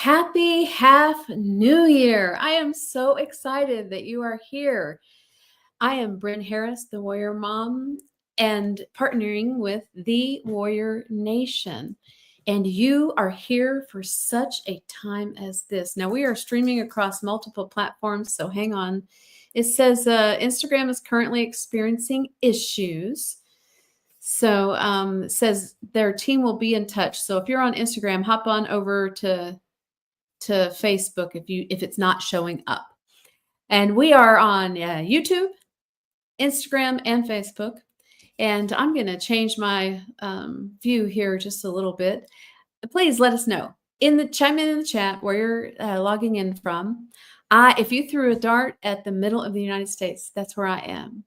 Happy half new year. I am so excited that you are here. I am Bren Harris, the Warrior Mom, and partnering with the Warrior Nation. And you are here for such a time as this. Now, we are streaming across multiple platforms, so hang on. It says Instagram is currently experiencing issues. So it says their team will be in touch. So if you're on Instagram, hop on over to Facebook if it's not showing up. And we are on YouTube, Instagram, and Facebook. And I'm going to change my view here just a little bit. Please let us know. Chime in the chat where you're logging in from. If you threw a dart at the middle of the United States, that's where I am.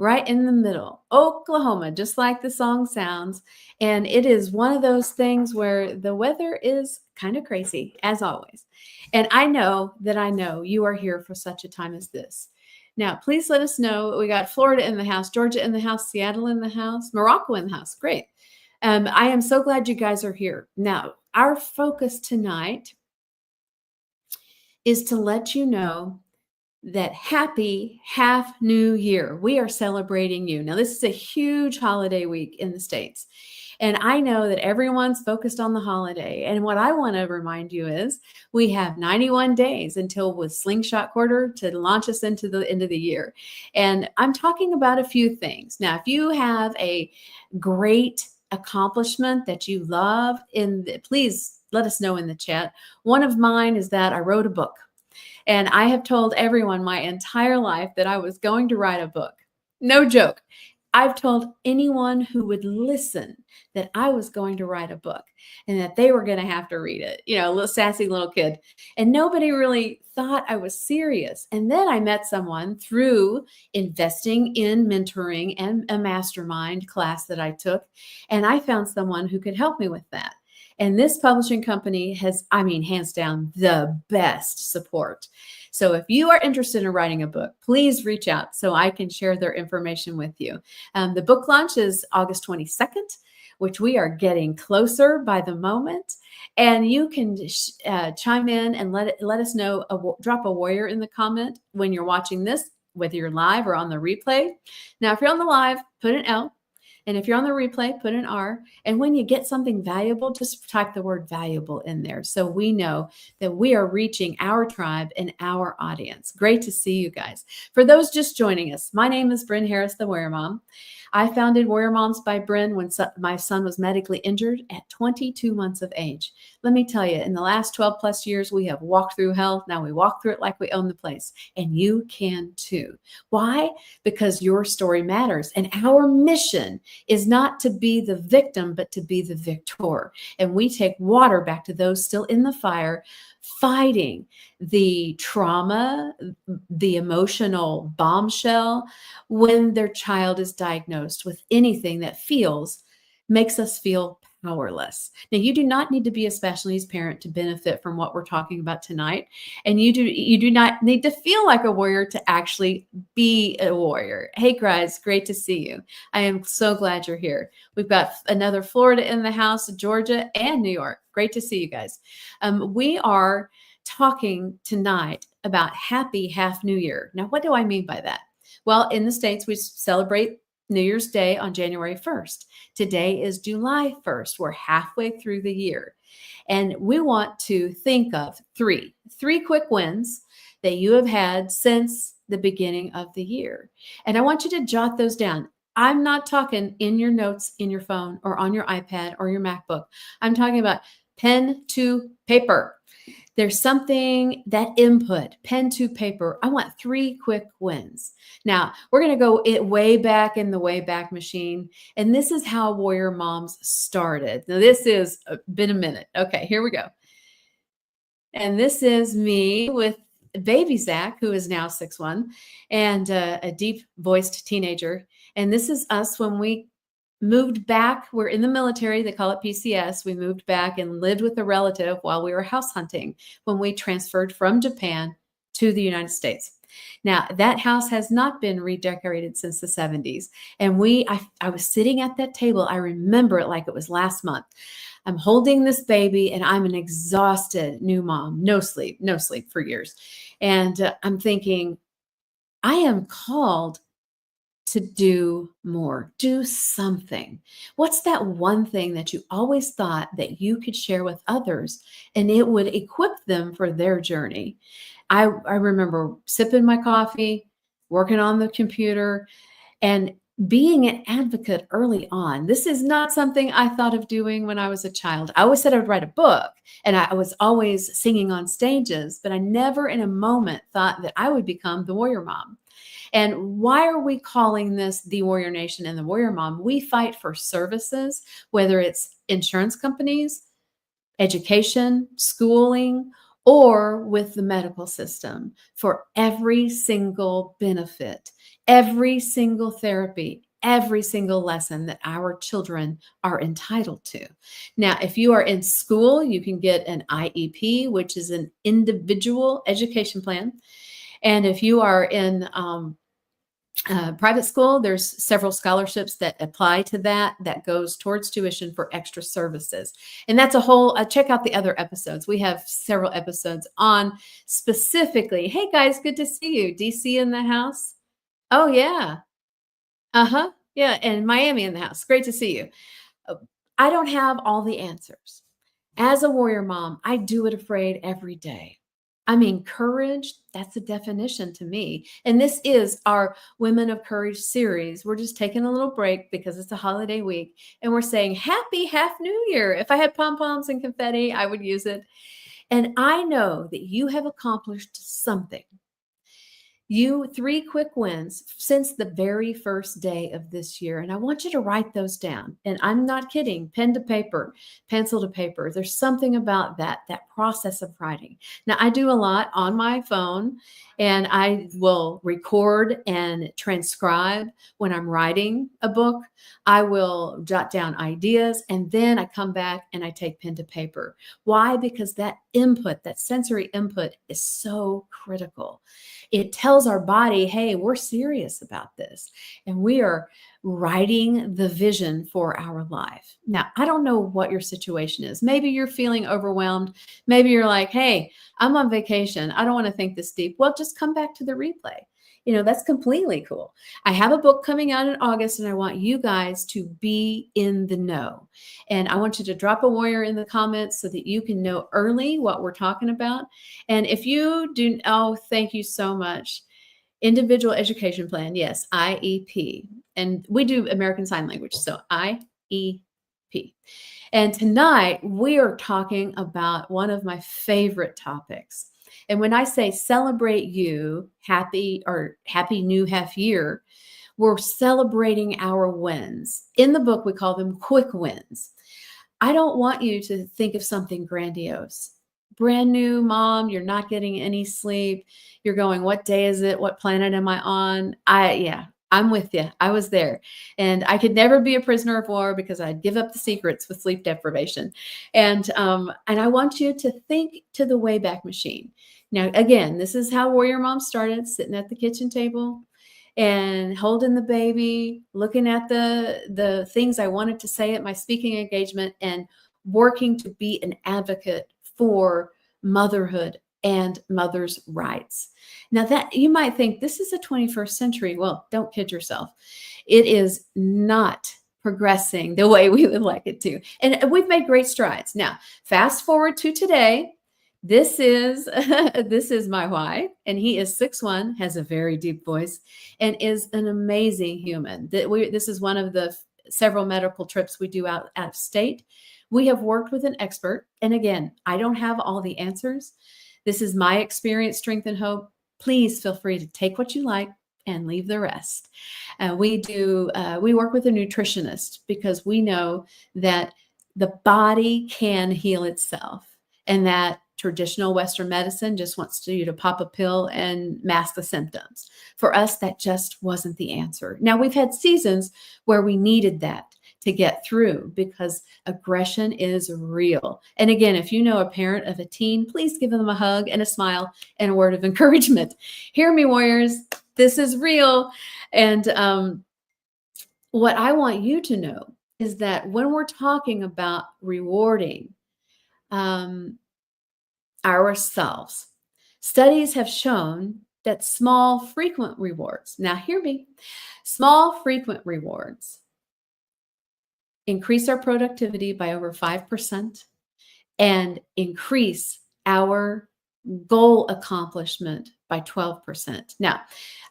Right in the middle, Oklahoma, just like the song sounds. And it is one of those things where the weather is kind of crazy, as always. And I know you are here for such a time as this. Now, please let us know. We got Florida in the house, Georgia in the house, Seattle in the house, Morocco in the house. Great. I am so glad you guys are here. Now, our focus tonight is to let you know that happy half new year. We are celebrating you. Now, this is a huge holiday week in the States. And I know that everyone's focused on the holiday. And what I want to remind you is we have 91 days until with Slingshot Quarter to launch us into the end of the year. And I'm talking about a few things. Now, if you have a great accomplishment that you love, please let us know in the chat. One of mine is that I wrote a book. And I have told everyone my entire life that I was going to write a book. No joke. I've told anyone who would listen that I was going to write a book and that they were going to have to read it. You know, a little sassy little kid. And nobody really thought I was serious. And then I met someone through investing in mentoring and a mastermind class that I took. And I found someone who could help me with that. And this publishing company has, hands down, the best support. So if you are interested in writing a book, please reach out so I can share their information with you. The book launch is August 22nd, which we are getting closer by the moment. And you can chime in and let us know, drop a warrior in the comment when you're watching this, whether you're live or on the replay. Now, if you're on the live, put an L. And if you're on the replay, put an R. And when you get something valuable, just type the word valuable in there so we know that we are reaching our tribe and our audience. Great to see you guys. For those just joining us, my name is Bren Harris, the Warrior Mom. I founded Warrior Moms by Bren when my son was medically injured at 22 months of age. Let me tell you, in the last 12 plus years, we have walked through hell. Now we walk through it like we own the place. And you can too. Why? Because your story matters. And our mission is not to be the victim, but to be the victor. And we take water back to those still in the fire, fighting the trauma, the emotional bombshell when their child is diagnosed with anything that makes us feel powerless. Now, you do not need to be a special needs parent to benefit from what we're talking about tonight. And you do not need to feel like a warrior to actually be a warrior. Hey, guys, great to see you. I am so glad you're here. We've got another Florida in the house, Georgia, and New York. Great to see you guys. We are talking tonight about happy half new year. Now, what do I mean by that? Well, in the States, we celebrate New Year's Day on January 1st. Today is July 1st. We're halfway through the year. And we want to think of three quick wins that you have had since the beginning of the year. And I want you to jot those down. I'm not talking in your notes in your phone or on your iPad or your MacBook. I'm talking about pen to paper. There's something that input, pen to paper. I want 3 quick wins. Now, we're going to go way back in the Wayback Machine. And this is how Warrior Moms started. Now, this has been a minute. Okay, here we go. And this is me with baby Zach, who is now 6'1", and a deep-voiced teenager. And this is us when we moved back. We're in the military. They call it PCS. We moved back and lived with a relative while we were house hunting when we transferred from Japan to the United States. Now, that house has not been redecorated since the 70s. And I was sitting at that table. I remember it like it was last month. I'm holding this baby and I'm an exhausted new mom, no sleep for years. And I'm thinking, I am called to do more, do something. What's that one thing that you always thought that you could share with others and it would equip them for their journey? I remember sipping my coffee, working on the computer, and being an advocate early on. This is not something I thought of doing when I was a child. I always said I would write a book, and I was always singing on stages, but I never in a moment thought that I would become the warrior mom. And why are we calling this the Warrior Nation and the Warrior Mom? We fight for services, whether it's insurance companies, education, schooling, or with the medical system for every single benefit, every single therapy, every single lesson that our children are entitled to. Now, if you are in school, you can get an IEP, which is an individual education plan. And if you are in private school, there's several scholarships that apply to that goes towards tuition for extra services. And that's a whole, check out the other episodes. We have several episodes on specifically, hey guys, good to see you. DC in the house? Oh yeah. Uh-huh. Yeah. And Miami in the house. Great to see you. Uh, I don't have all the answers. As a warrior mom, I do it afraid every day. I mean, courage, that's a definition to me. And this is our Women of Courage series. We're just taking a little break because it's a holiday week. And we're saying, Happy Half New Year. If I had pom poms and confetti, I would use it. And I know that you have accomplished something. You 3 quick wins since the very first day of this year. And I want you to write those down. And I'm not kidding, pen to paper, pencil to paper. There's something about that process of writing. Now, I do a lot on my phone and I will record and transcribe when I'm writing a book. I will jot down ideas and then I come back and I take pen to paper. Why? Because that input, that sensory input is so critical. It tells our body, hey, we're serious about this. And we are writing the vision for our life. Now, I don't know what your situation is. Maybe you're feeling overwhelmed. Maybe you're like, hey, I'm on vacation. I don't want to think this deep. Well, just come back to the replay. That's completely cool. I have a book coming out in August, and I want you guys to be in the know. And I want you to drop a warrior in the comments so that you can know early what we're talking about. And if you do, oh, thank you so much. Individual Education Plan, yes, IEP. And we do American Sign Language, so IEP. And tonight we are talking about one of my favorite topics. And when I say celebrate you, happy new half year, we're celebrating our wins. In the book, we call them quick wins. I don't want you to think of something grandiose. Brand new mom, you're not getting any sleep. You're going, what day is it? What planet am I on? I'm with you. I was there. And I could never be a prisoner of war because I'd give up the secrets with sleep deprivation. And I want you to think to the Wayback Machine. Now, again, this is how Warrior Mom started, sitting at the kitchen table and holding the baby, looking at the things I wanted to say at my speaking engagement and working to be an advocate for motherhood and mothers' rights. Now that you might think this is the 21st century. Well, don't kid yourself. It is not progressing the way we would like it to. And we've made great strides. Now, fast forward to today. This is this is my why, and he is 6'1", has a very deep voice, and is an amazing human. This is one of the several medical trips we do out of state. We have worked with an expert, and again, I don't have all the answers. This is my experience, strength, and hope. Please feel free to take what you like and leave the rest. We work with a nutritionist because we know that the body can heal itself, and that traditional Western medicine just wants you to pop a pill and mask the symptoms. For us, that just wasn't the answer. Now, we've had seasons where we needed that to get through because aggression is real. And again, if you know a parent of a teen, please give them a hug and a smile and a word of encouragement. Hear me, warriors. This is real. And what I want you to know is that when we're talking about rewarding ourselves, studies have shown that small, frequent rewards, now hear me, small, frequent rewards increase our productivity by over 5% and increase our goal accomplishment by 12%. Now,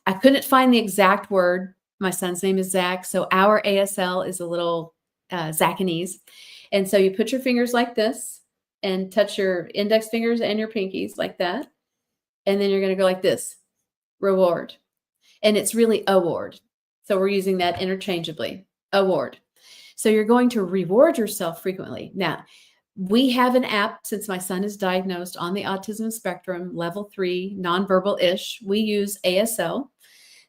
I couldn't find the exact word. My son's name is Zach, so our ASL is a little Zachanese. And so you put your fingers like this and touch your index fingers and your pinkies like that. And then you're going to go like this, reward. And it's really award. So we're using that interchangeably, award. So you're going to reward yourself frequently. Now, we have an app since my son is diagnosed on the autism spectrum, level 3, nonverbal-ish. We use ASL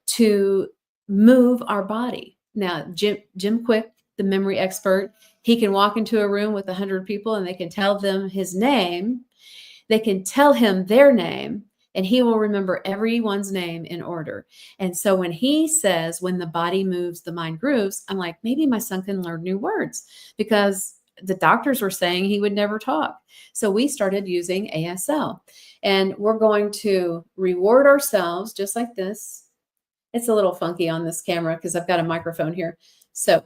to move our body. Now, Jim Quick, the memory expert, he can walk into a room with 100 people and they can tell them his name. They can tell him their name and he will remember everyone's name in order. And so when he says, when the body moves, the mind grooves, I'm like, maybe my son can learn new words because the doctors were saying he would never talk. So we started using ASL and we're going to reward ourselves just like this. It's a little funky on this camera because I've got a microphone here. So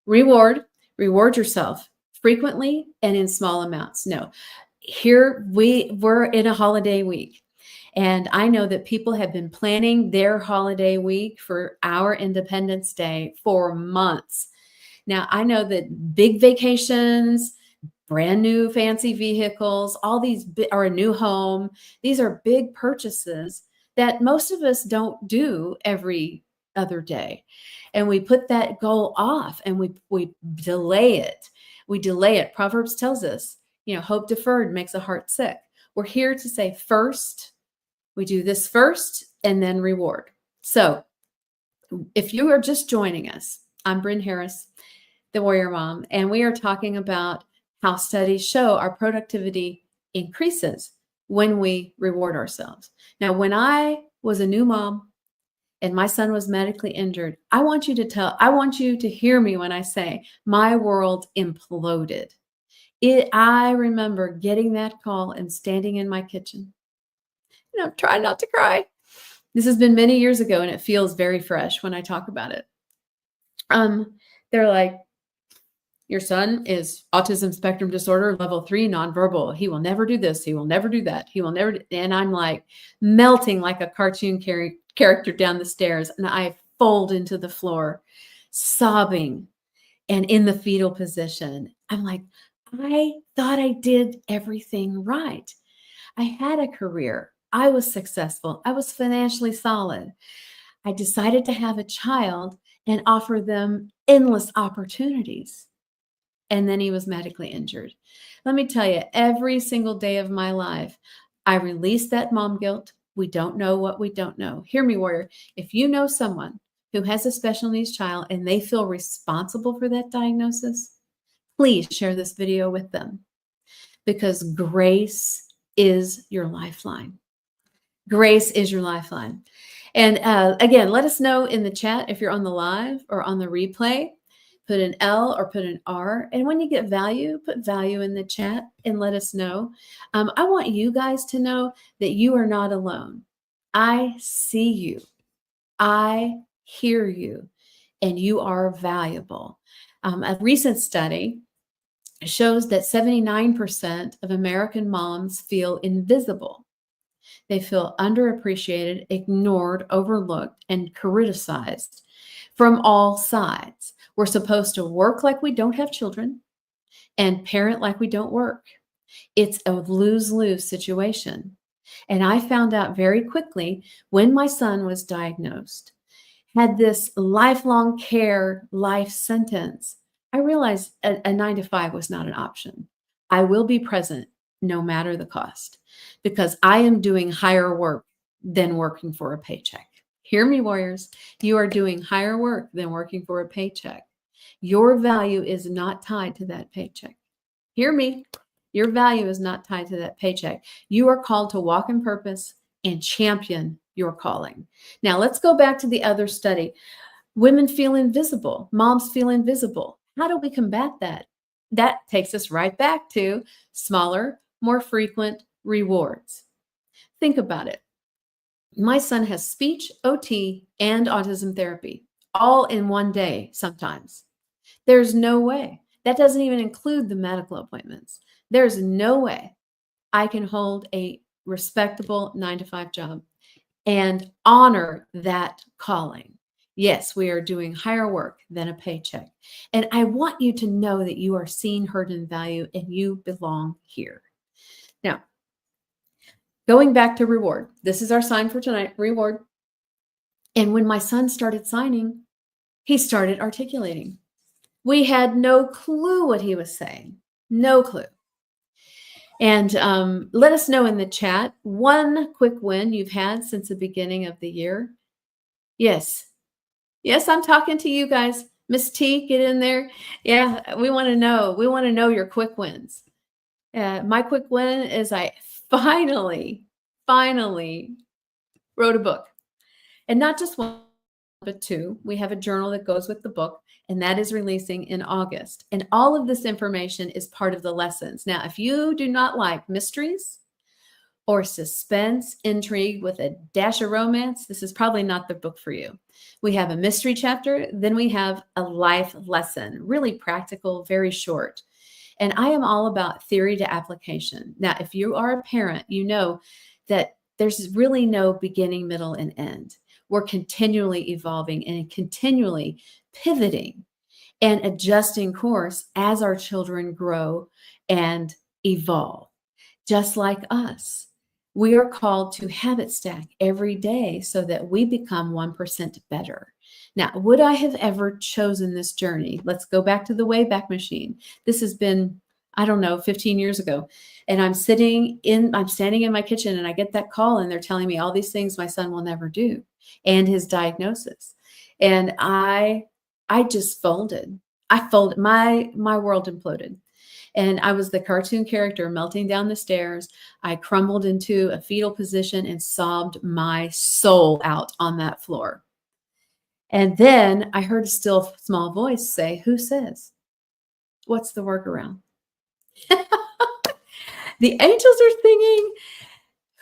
reward yourself frequently and in small amounts. No, here we're in a holiday week. And I know that people have been planning their holiday week for our Independence Day for months. Now, I know that big vacations, brand new fancy vehicles, all these are a new home. These are big purchases that most of us don't do every other day. And we put that goal off and we delay it. We delay it. Proverbs tells us, hope deferred makes a heart sick. We're here to say first, we do this first and then reward. So if you are just joining us, I'm Bren Harris, the Warrior Mom, and we are talking about how studies show our productivity increases when we reward ourselves. Now, when I was a new mom and my son was medically injured, I want you to hear me when I say my world imploded. I remember getting that call and standing in my kitchen. Try not to cry. This has been many years ago and it feels very fresh when I talk about it. They're like, your son is autism spectrum disorder, level 3, nonverbal. He will never do this. He will never do that. He will never. And I'm like melting like a cartoon character down the stairs. And I fold into the floor, sobbing and in the fetal position. I'm like, I thought I did everything right. I had a career. I was successful. I was financially solid. I decided to have a child and offer them endless opportunities. And then he was medically injured. Let me tell you, every single day of my life, I release that mom guilt. We don't know what we don't know. Hear me, warrior. If you know someone who has a special needs child and they feel responsible for that diagnosis, please share this video with them because grace is your lifeline. Grace is your lifeline. And again, let us know in the chat if you're on the live or on the replay. Put an L or put an R. And when you get value, put value in the chat and let us know. I want you guys to know that you are not alone. I see you. I hear you. And you are valuable. A recent study shows that 79% of American moms feel invisible. They feel underappreciated, ignored, overlooked, and criticized from all sides. We're supposed to work like we don't have children and parent like we don't work. It's a lose-lose situation. And I found out very quickly when my son was diagnosed, had this lifelong care life sentence, I realized a 9 to 5 was not an option. I will be present no matter the cost because I am doing higher work than working for a paycheck. Hear me, warriors. You are doing higher work than working for a paycheck. Your value is not tied to that paycheck. Hear me. Your value is not tied to that paycheck. You are called to walk in purpose and champion your calling. Now, let's go back to the other study. Women feel invisible. Moms feel invisible. How do we combat that? That takes us right back to smaller, more frequent rewards. Think about it. My son has speech, OT, and autism therapy all in one day sometimes. There's no way. That doesn't even include the medical appointments. There's no way I can hold a respectable 9 to 5 job and honor that calling. Yes, we are doing higher work than a paycheck. And I want you to know that you are seen, heard, and valued, and you belong here. Now, going back to reward, this is our sign for tonight, reward. And when my son started signing, he started articulating. We had no clue what he was saying, no clue. And let us know in the chat one quick win you've had since the beginning of the year. Yes. Yes, I'm talking to you guys. Miss T, get in there. Yeah, we want to know. We want to know your quick wins. My quick win is I finally wrote a book. And not just one, but two. We have a journal that goes with the book, and that is releasing in August. And all of this information is part of the lessons. Now, if you do not like mysteries or suspense, intrigue with a dash of romance, this is probably not the book for you. We have a mystery chapter, then we have a life lesson, really practical, very short. And I am all about theory to application. Now, if you are a parent, you know that there's really no beginning, middle, and end. We're continually evolving and continually pivoting and adjusting course as our children grow and evolve, just like us. We are called to habit stack every day so that we become 1% better. Now, would I have ever chosen this journey? Let's go back to the Wayback Machine. This has been, I don't know, 15 years ago. And I'm standing in my kitchen and I get that call and they're telling me all these things my son will never do and his diagnosis. And I just folded. I folded. My world imploded. And I was the cartoon character melting down the stairs. I crumbled into a fetal position and sobbed my soul out on that floor. And then I heard a still small voice say, "Who says? What's the workaround?" The angels are singing,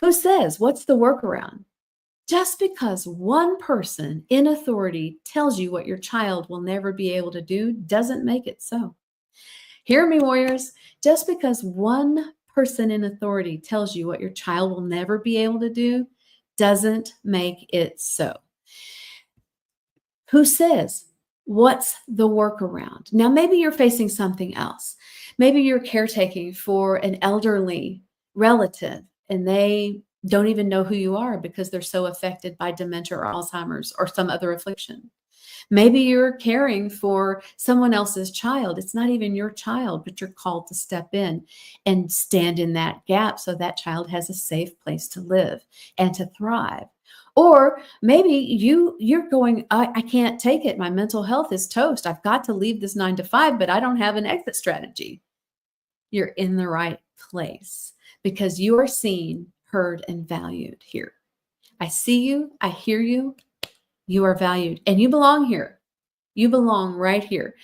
"Who says? What's the workaround?" Just because one person in authority tells you what your child will never be able to do doesn't make it so. Hear me, warriors. Just because one person in authority tells you what your child will never be able to do doesn't make it so. Who says? What's the workaround? Now, maybe you're facing something else. Maybe you're caretaking for an elderly relative and they don't even know who you are because they're so affected by dementia or Alzheimer's or some other affliction. Maybe you're caring for someone else's child. It's not even your child, but you're called to step in and stand in that gap so that child has a safe place to live and to thrive. Or maybe you're going, I can't take it. My mental health is toast. I've got to leave this 9 to 5, but I don't have an exit strategy. You're in the right place because you are seen, heard, and valued here. I see you. I hear you. You are valued and you belong here. You belong right here.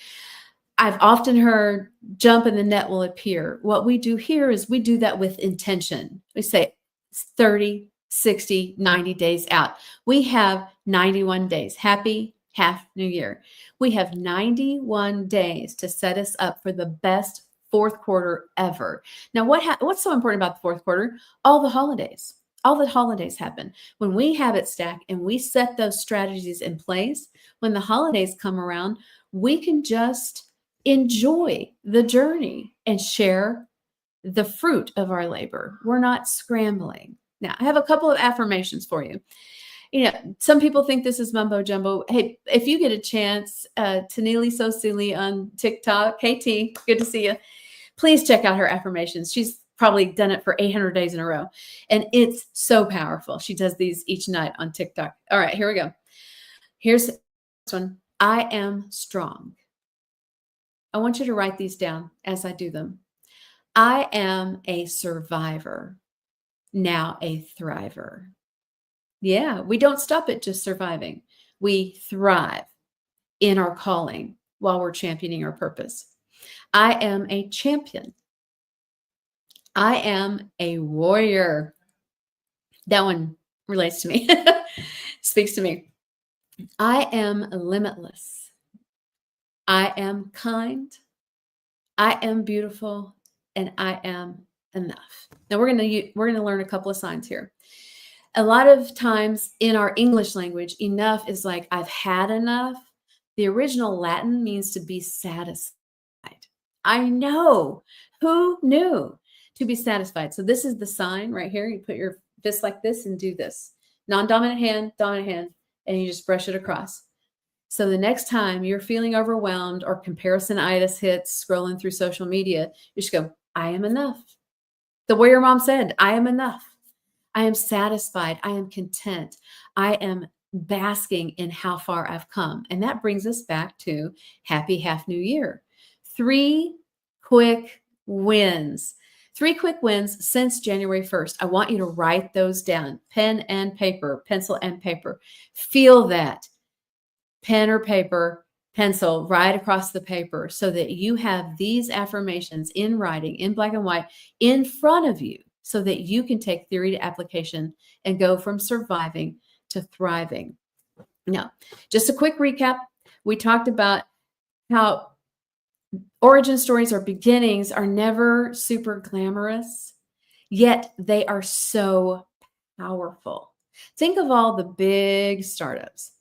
I've often heard jump and the net will appear. What we do here is we do that with intention. We say 30, 60, 90 days out. We have 91 days. Happy half new year. We have 91 days to set us up for the best fourth quarter ever. Now, what's so important about the fourth quarter? All the holidays. All the holidays happen. When we habit stack and we set those strategies in place, when the holidays come around, we can just enjoy the journey and share the fruit of our labor. We're not scrambling. Now, I have a couple of affirmations for you. You know, some people think this is mumbo jumbo. Hey, if you get a chance, Tanili Sosili on TikTok, KT, good to see you. Please check out her affirmations. She's probably done it for 800 days in a row. And it's so powerful. She does these each night on TikTok. All right, here we go. Here's this one. I am strong. I want you to write these down as I do them. I am a survivor, now a thriver. Yeah, we don't stop at just surviving. We thrive in our calling while we're championing our purpose. I am a champion. I am a warrior. That one relates to me, speaks to me. I am limitless. I am kind. I am beautiful, and I am enough. Now we're going to learn a couple of signs here. A lot of times in our English language, enough is like I've had enough. The original Latin means to be satisfied. I know. Who knew? To be satisfied. So this is the sign right here. You put your fist like this and do this. Non-dominant hand, dominant hand, and you just brush it across. So the next time you're feeling overwhelmed or comparisonitis hits scrolling through social media, you just go, I am enough. The warrior mom said, I am enough. I am satisfied. I am content. I am basking in how far I've come. And that brings us back to happy half new year. 3 quick wins. 3 quick wins since January 1st. I want you to write those down. Pen and paper, pencil and paper. Feel that. Pen or paper, pencil right across the paper so that you have these affirmations in writing, in black and white, in front of you so that you can take theory to application and go from surviving to thriving. Now, just a quick recap. We talked about how origin stories or beginnings are never super glamorous, yet they are so powerful. Think of all the big startups.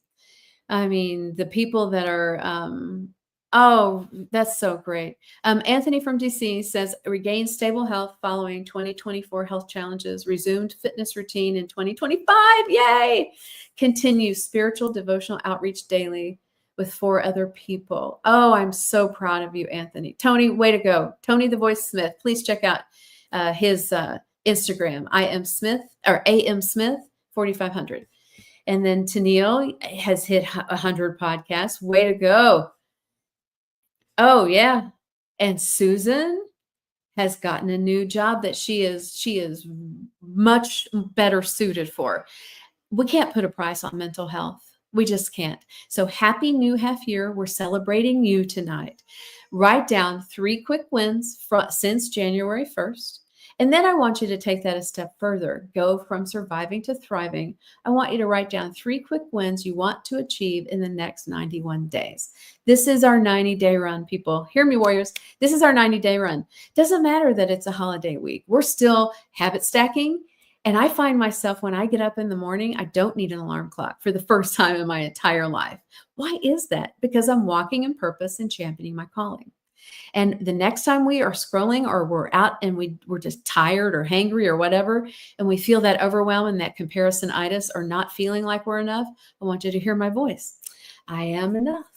I mean, the people that are, oh, that's so great. Anthony from DC says, regained stable health following 2024 health challenges, resumed fitness routine in 2025. Yay! Continue spiritual devotional outreach daily with 4 other people. Oh, I'm so proud of you, Anthony. Tony, way to go. Tony the Voice Smith. Please check out his Instagram. I am Smith or AM Smith 4500. And then Tennille has hit 100 podcasts. Way to go. Oh, yeah. And Susan has gotten a new job that she is much better suited for. We can't put a price on mental health. We just can't. So happy new half year. We're celebrating you tonight. Write down 3 quick wins since January 1st. And then I want you to take that a step further. Go from surviving to thriving. I want you to write down 3 quick wins you want to achieve in the next 91 days. This is our 90-day run, people. Hear me, warriors. This is our 90-day run. Doesn't matter that it's a holiday week. We're still habit stacking. And I find myself when I get up in the morning, I don't need an alarm clock for the first time in my entire life. Why is that? Because I'm walking in purpose and championing my calling. And the next time we are scrolling or we're out and we're just tired or hangry or whatever, and we feel that overwhelm and that comparisonitis or not feeling like we're enough, I want you to hear my voice. I am enough,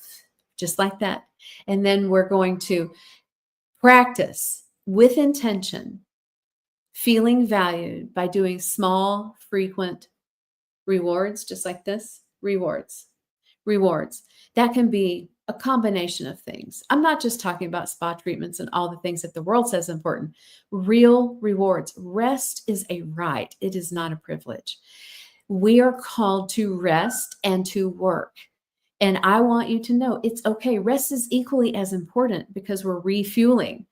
just like that. And then we're going to practice with intention, feeling valued by doing small, frequent rewards, just like this, rewards. That can be a combination of things. I'm not just talking about spa treatments and all the things that the world says important. Real rewards. Rest is a right. It is not a privilege. We are called to rest and to work. And I want you to know it's okay. Rest is equally as important because we're refueling.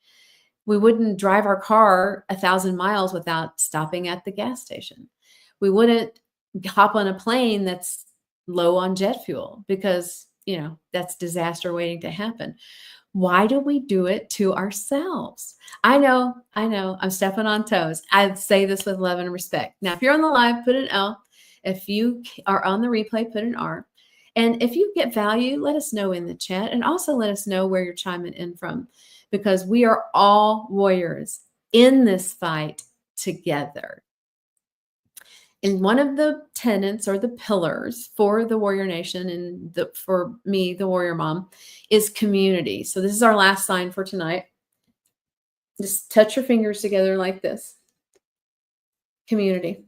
We wouldn't drive our car 1,000 miles without stopping at the gas station. We wouldn't hop on a plane that's low on jet fuel because that's disaster waiting to happen. Why do we do it to ourselves? I know, I'm stepping on toes. I say this with love and respect. Now, if you're on the live, put an L. If you are on the replay, put an R. And if you get value, let us know in the chat and also let us know where you're chiming in from because we are all warriors in this fight together. And one of the tenets or the pillars for the Warrior Nation and for me, the Warrior Mom, is community. So this is our last sign for tonight. Just touch your fingers together like this. Community.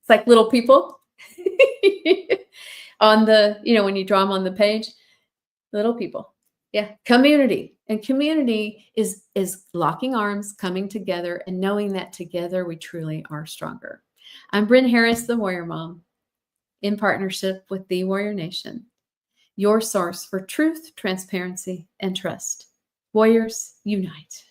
It's like little people on the, when you draw them on the page, little people. Yeah, community. And community is locking arms, coming together, and knowing that together we truly are stronger. I'm Bryn Harris, the Warrior Mom, in partnership with the Warrior Nation, your source for truth, transparency, and trust. Warriors, unite.